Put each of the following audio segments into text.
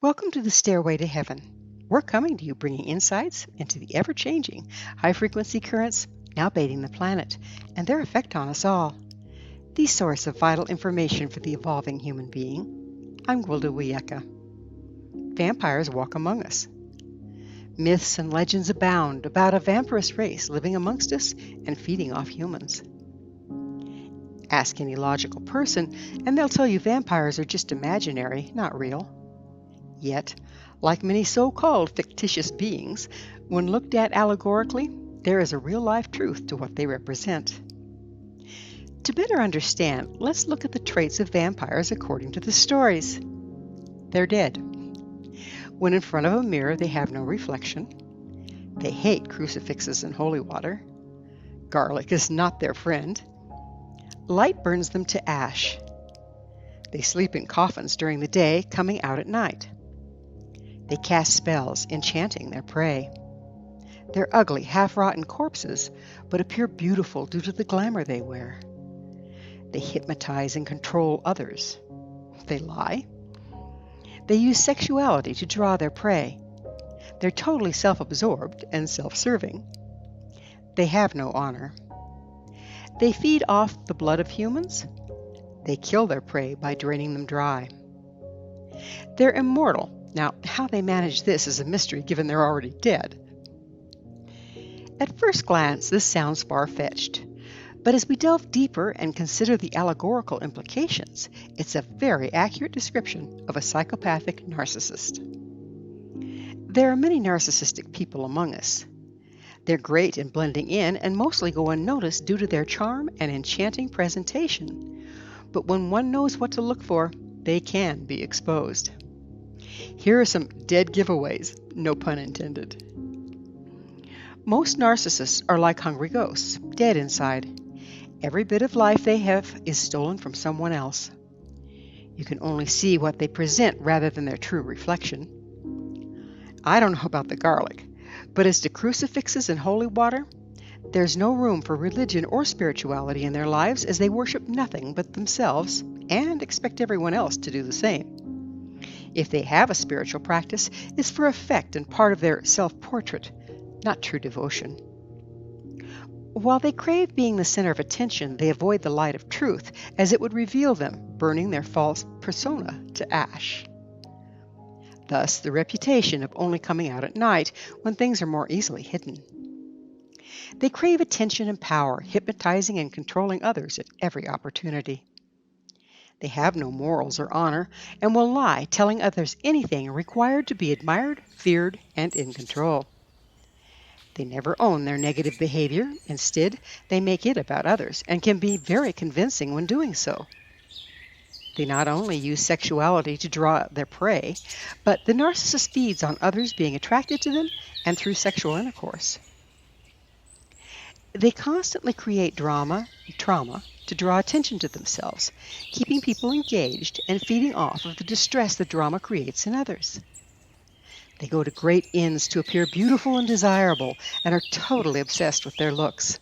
Welcome to the Stairway to Heaven. We're coming to you bringing insights into the ever-changing high-frequency currents now baiting the planet and their effect on us all. The source of vital information for the evolving human being. I'm Gwilda Wiyaka. Vampires walk among us. Myths and legends abound about a vampirous race living amongst us and feeding off humans. Ask any logical person, and they'll tell you vampires are just imaginary, not real. Yet, like many so-called fictitious beings, when looked at allegorically, there is a real-life truth to what they represent. To better understand, let's look at the traits of vampires according to the stories. They're dead. When in front of a mirror, they have no reflection. They hate crucifixes and holy water. Garlic is not their friend. Light burns them to ash. They sleep in coffins during the day, coming out at night. They cast spells, enchanting their prey. They're ugly, half-rotten corpses, but appear beautiful due to the glamour they wear. They hypnotize and control others. They lie. They use sexuality to draw their prey. They're totally self-absorbed and self-serving. They have no honor. They feed off the blood of humans. They kill their prey by draining them dry. They're immortal. Now, how they manage this is a mystery given they're already dead. At first glance, this sounds far-fetched. But as we delve deeper and consider the allegorical implications, it's a very accurate description of a psychopathic narcissist. There are many narcissistic people among us. They're great in blending in and mostly go unnoticed due to their charm and enchanting presentation. But when one knows what to look for, they can be exposed. Here are some dead giveaways, no pun intended. Most narcissists are like hungry ghosts, dead inside. Every bit of life they have is stolen from someone else. You can only see what they present rather than their true reflection. I don't know about the garlic, but as to crucifixes and holy water, there's no room for religion or spirituality in their lives as they worship nothing but themselves and expect everyone else to do the same. If they have a spiritual practice, it's for effect and part of their self-portrait, not true devotion. While they crave being the center of attention, they avoid the light of truth, as it would reveal them, burning their false persona to ash. Thus, the reputation of only coming out at night when things are more easily hidden. They crave attention and power, hypnotizing and controlling others at every opportunity. They have no morals or honor and will lie, telling others anything required to be admired, feared, and in control. They never own their negative behavior. Instead, they make it about others and can be very convincing when doing so. They not only use sexuality to draw their prey, but the narcissist feeds on others being attracted to them and through sexual intercourse. They constantly create drama and trauma to draw attention to themselves, keeping people engaged and feeding off of the distress the drama creates in others. They go to great ends to appear beautiful and desirable and are totally obsessed with their looks.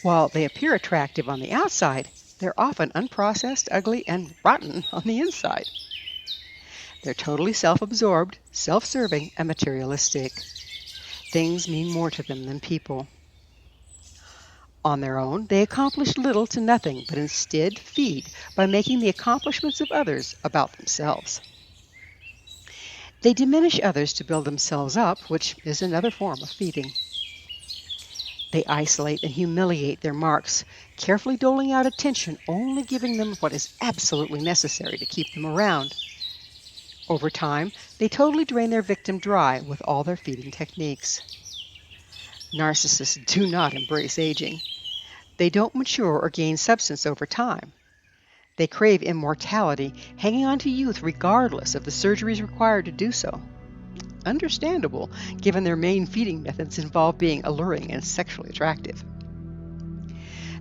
While they appear attractive on the outside, they're often unprocessed, ugly, and rotten on the inside. They're totally self-absorbed, self-serving, and materialistic. Things mean more to them than people. On their own, they accomplish little to nothing, but instead feed by making the accomplishments of others about themselves. They diminish others to build themselves up, which is another form of feeding. They isolate and humiliate their marks, carefully doling out attention, only giving them what is absolutely necessary to keep them around. Over time, they totally drain their victim dry with all their feeding techniques. Narcissists do not embrace aging. They don't mature or gain substance over time. They crave immortality, hanging on to youth regardless of the surgeries required to do so. Understandable, given their main feeding methods involve being alluring and sexually attractive.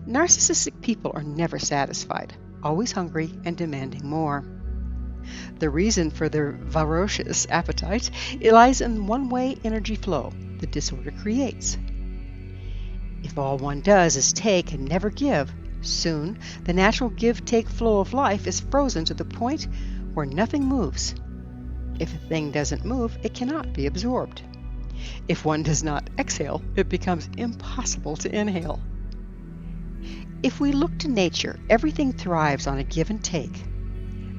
Narcissistic people are never satisfied, always hungry and demanding more. The reason for their voracious appetite lies in one-way energy flow the disorder creates. If all one does is take and never give, soon the natural give-take flow of life is frozen to the point where nothing moves. If a thing doesn't move, it cannot be absorbed. If one does not exhale, it becomes impossible to inhale. If we look to nature, everything thrives on a give and take.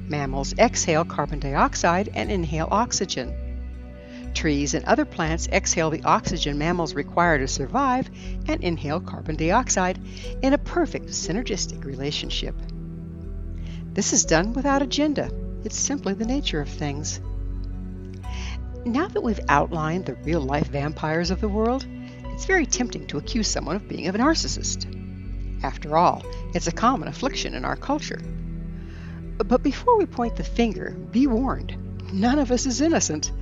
Mammals exhale carbon dioxide and inhale oxygen. Trees and other plants exhale the oxygen mammals require to survive and inhale carbon dioxide in a perfect synergistic relationship. This is done without agenda. It's simply the nature of things. Now that we've outlined the real-life vampires of the world, it's very tempting to accuse someone of being a narcissist. After all, it's a common affliction in our culture. But before we point the finger, be warned, none of us is innocent.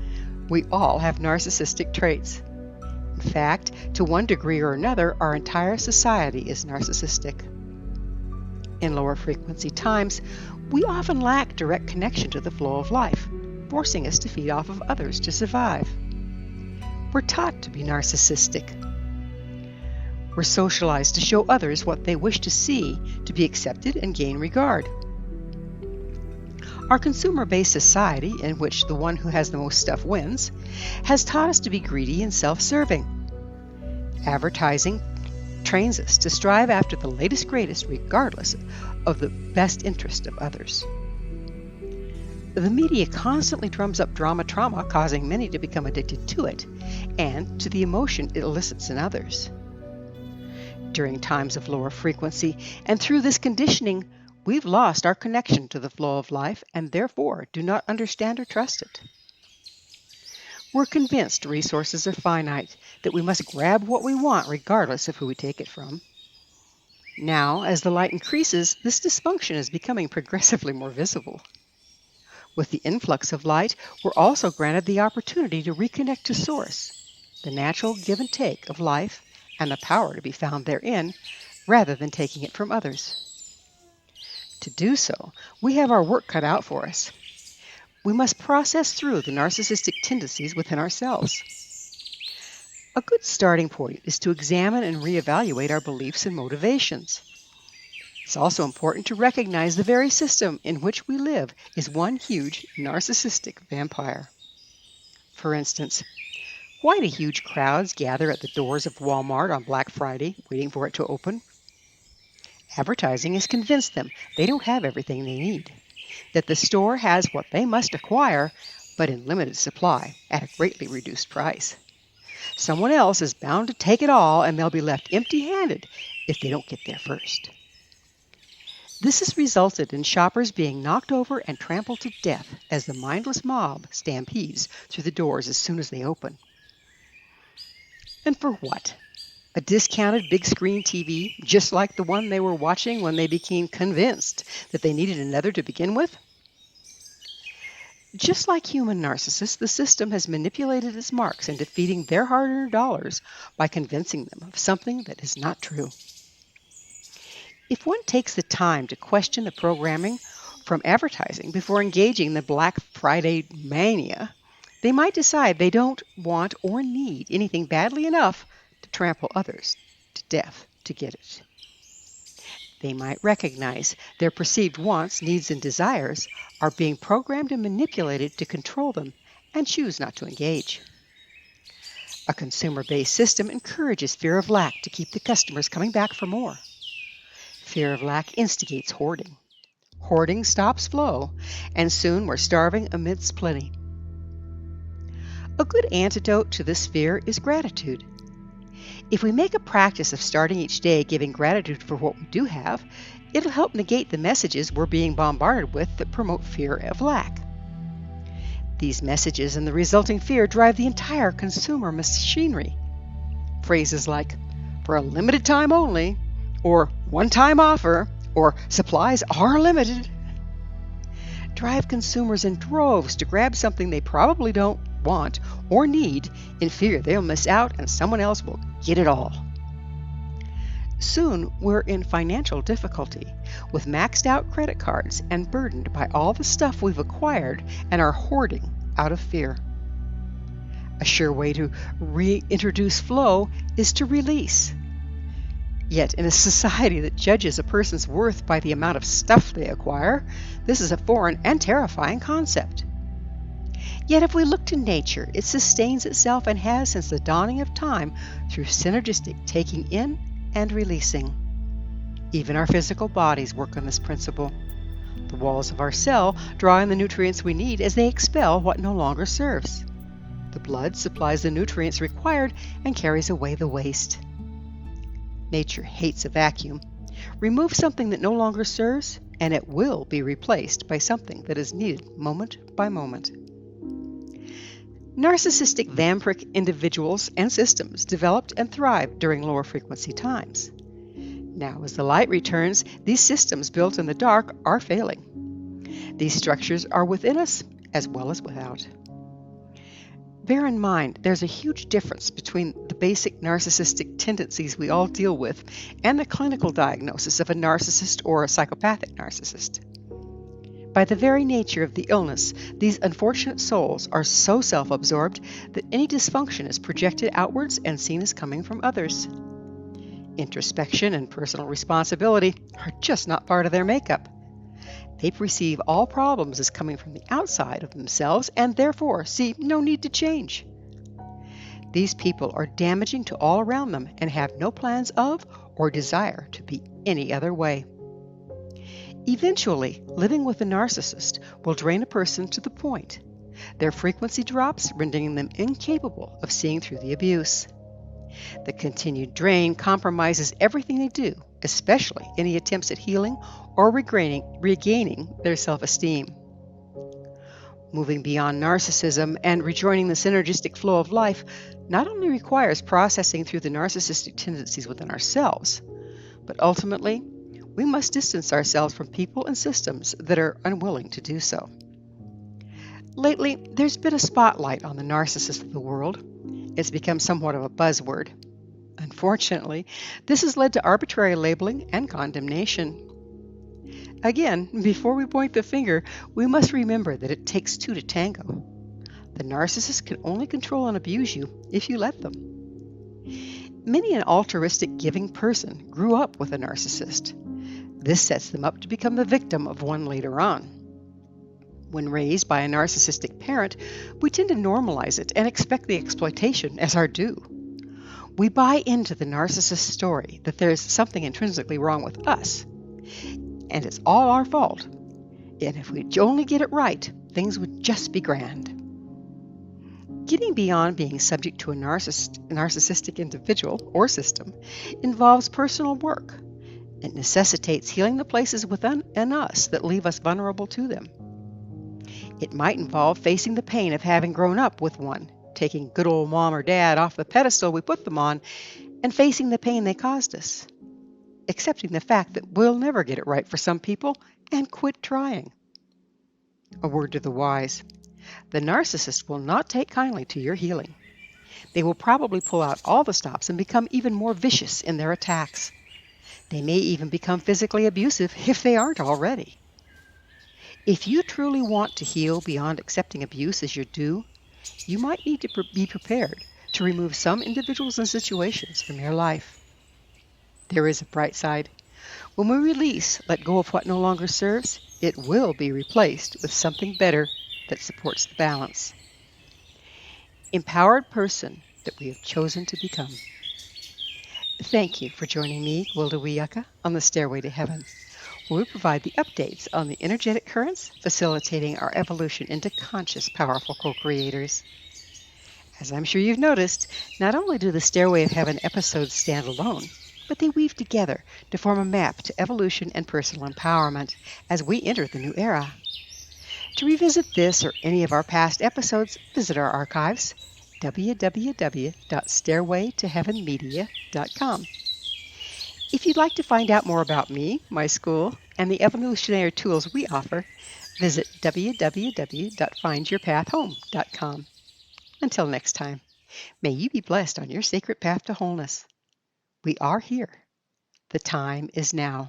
We all have narcissistic traits. In fact, to one degree or another, our entire society is narcissistic. In lower frequency times, we often lack direct connection to the flow of life, forcing us to feed off of others to survive. We're taught to be narcissistic. We're socialized to show others what they wish to see, to be accepted and gain regard. Our consumer-based society, in which the one who has the most stuff wins, has taught us to be greedy and self-serving. Advertising trains us to strive after the latest greatest regardless of the best interest of others. The media constantly drums up drama trauma, causing many to become addicted to it and to the emotion it elicits in others. During times of lower frequency and through this conditioning, we've lost our connection to the flow of life and therefore do not understand or trust it. We're convinced resources are finite, that we must grab what we want regardless of who we take it from. Now, as the light increases, this dysfunction is becoming progressively more visible. With the influx of light, we're also granted the opportunity to reconnect to Source, the natural give and take of life and the power to be found therein, rather than taking it from others. To do so, we have our work cut out for us. We must process through the narcissistic tendencies within ourselves. A good starting point is to examine and reevaluate our beliefs and motivations. It's also important to recognize the very system in which we live is one huge narcissistic vampire. For instance, why do huge crowds gather at the doors of Walmart on Black Friday waiting for it to open? Advertising has convinced them they don't have everything they need, that the store has what they must acquire, but in limited supply at a greatly reduced price. Someone else is bound to take it all, and they'll be left empty-handed if they don't get there first. This has resulted in shoppers being knocked over and trampled to death as the mindless mob stampedes through the doors as soon as they open. And for what? A discounted big screen TV, just like the one they were watching when they became convinced that they needed another to begin with? Just like human narcissists, the system has manipulated its marks into feeding their hard-earned dollars by convincing them of something that is not true. If one takes the time to question the programming from advertising before engaging the Black Friday mania, they might decide they don't want or need anything badly enough to trample others to death to get it. They might recognize their perceived wants, needs, and desires are being programmed and manipulated to control them and choose not to engage. A consumer-based system encourages fear of lack to keep the customers coming back for more. Fear of lack instigates hoarding. Hoarding stops flow, and soon we're starving amidst plenty. A good antidote to this fear is gratitude. If we make a practice of starting each day giving gratitude for what we do have, it'll help negate the messages we're being bombarded with that promote fear of lack. These messages and the resulting fear drive the entire consumer machinery. Phrases like, "for a limited time only," or "one-time offer," or "supplies are limited," drive consumers in droves to grab something they probably don't want or need in fear they'll miss out and someone else will get it all. Soon we're in financial difficulty with maxed out credit cards and burdened by all the stuff we've acquired and are hoarding out of fear. A sure way to reintroduce flow is to release. Yet in a society that judges a person's worth by the amount of stuff they acquire, this is a foreign and terrifying concept. Yet if we look to nature, it sustains itself and has since the dawning of time through synergistic taking in and releasing. Even our physical bodies work on this principle. The walls of our cell draw in the nutrients we need as they expel what no longer serves. The blood supplies the nutrients required and carries away the waste. Nature hates a vacuum. Remove something that no longer serves, and it will be replaced by something that is needed moment by moment. Narcissistic vampiric individuals and systems developed and thrived during lower frequency times. Now, as the light returns, these systems built in the dark are failing. These structures are within us as well as without. Bear in mind, there's a huge difference between the basic narcissistic tendencies we all deal with and the clinical diagnosis of a narcissist or a psychopathic narcissist. By the very nature of the illness, these unfortunate souls are so self-absorbed that any dysfunction is projected outwards and seen as coming from others. Introspection and personal responsibility are just not part of their makeup. They perceive all problems as coming from the outside of themselves and therefore see no need to change. These people are damaging to all around them and have no plans of or desire to be any other way. Eventually, living with a narcissist will drain a person to the point. Their frequency drops, rendering them incapable of seeing through the abuse. The continued drain compromises everything they do, especially any attempts at healing or regaining their self-esteem. Moving beyond narcissism and rejoining the synergistic flow of life not only requires processing through the narcissistic tendencies within ourselves, but ultimately, we must distance ourselves from people and systems that are unwilling to do so. Lately, there's been a spotlight on the narcissist of the world. It's become somewhat of a buzzword. Unfortunately, this has led to arbitrary labeling and condemnation. Again, before we point the finger, we must remember that it takes two to tango. The narcissist can only control and abuse you if you let them. Many an altruistic giving person grew up with a narcissist. This sets them up to become the victim of one later on. When raised by a narcissistic parent, we tend to normalize it and expect the exploitation as our due. We buy into the narcissist's story that there is something intrinsically wrong with us, and it's all our fault. And if we'd only get it right, things would just be grand. Getting beyond being subject to a narcissistic individual or system involves personal work. It necessitates healing the places within us that leave us vulnerable to them. It might involve facing the pain of having grown up with one, taking good old mom or dad off the pedestal we put them on, and facing the pain they caused us. Accepting the fact that we'll never get it right for some people and quit trying. A word to the wise. The narcissist will not take kindly to your healing. They will probably pull out all the stops and become even more vicious in their attacks. They may even become physically abusive if they aren't already. If you truly want to heal beyond accepting abuse as your due, you might need to be prepared to remove some individuals and situations from your life. There is a bright side. When we release, let go of what no longer serves, it will be replaced with something better that supports the balance. Empowered person that we have chosen to become. Thank you for joining me, Wilda Wiyaka, on the Stairway to Heaven, where we provide the updates on the energetic currents facilitating our evolution into conscious, powerful co-creators. As I'm sure you've noticed, not only do the Stairway of Heaven episodes stand alone, but they weave together to form a map to evolution and personal empowerment as we enter the new era. To revisit this or any of our past episodes, visit our archives, www.stairwaytoheavenmedia.com. If you'd like to find out more about me, my school, and the evolutionary tools we offer, visit www.findyourpathhome.com. Until next time, may you be blessed on your sacred path to wholeness. We are here. The time is now.